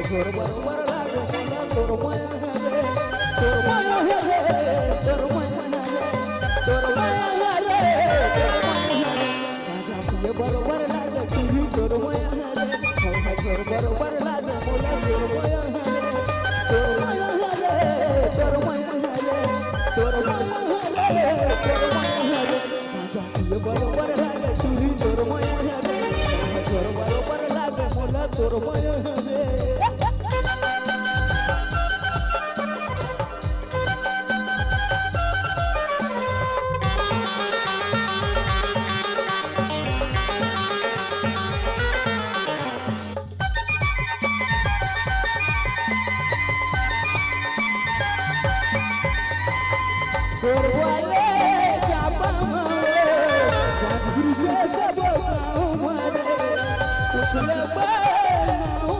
छोर बरोबर लागे मला तोर माया रे तोर माया रे तोर माया रे तोर माया रे माझ्या तुझे बरोबर लागे तुझी तोर माया रे माझ्या छोर बरोबर लागे मला तोर माया रे तोर माया रे तोर माया रे तोर माया रे तोर माया रे माझ्या तुझे बरोबर लागे तुझी तोर माया रे माझ्या छोर बरोबर लागे मला तोर माया रे गोरवाले जापा मारे जागुर के सब गाँव मारे उछले बनाऊं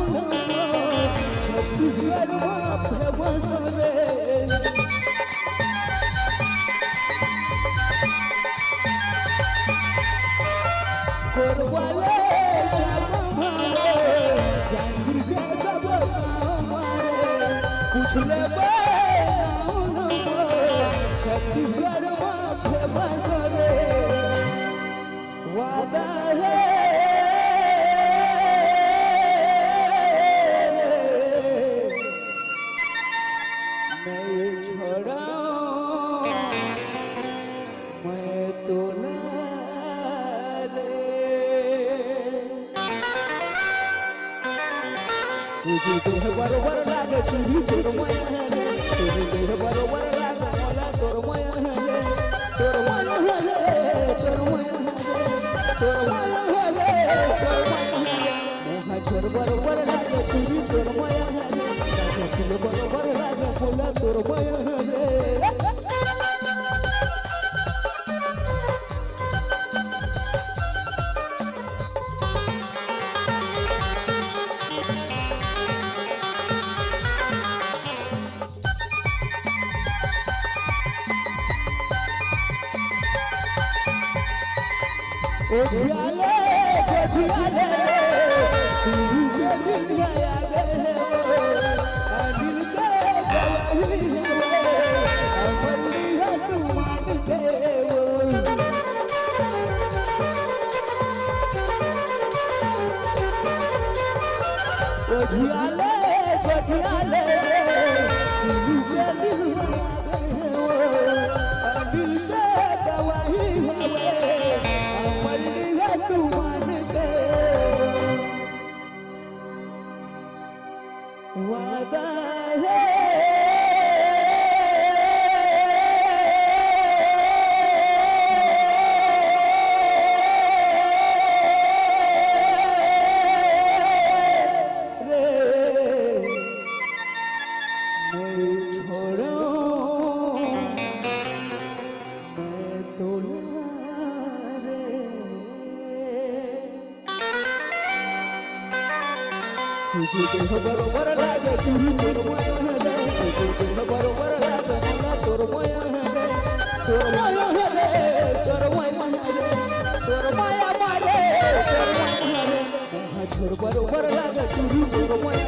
छत्तीसगढ़ में फेमस रे गोरवाले जापा मारे जागुर के सब गाँव मारे उछले छत्तीसगढ़ में फेमस रे वादा है नहीं छोड़ाऊं मैं तो ना रे तुझी देह बरोबर लागे तुझी तोर माया रे तुझी देह बरोबर लागे मला तोर माया रे तोर माया रे तोर माया रे तोर माया रे तोर माया रे माझ्या छोर बरोबर लागे तुझी तोर माया रे माझ्या तुझे बरोबर लागे मला तोर माया रे ओझियाले ओझियाले तू के दिन आया गे अनिल के गवाही अमली है तू मान के ओझियाले ओझियाले तू के दिन अनिल के गवाही वादा है रे मैं छोड़ूं मैं तो रे तुझी देह बरोबर लागे तुझी तोर माया रे तुझी देह बरोबर लागे मला तोर माया रे तोर माया रे तोर माया रे तोर माया रे तोर माया रे माझ्या छोर बरोबर लागे तुझी तोर माया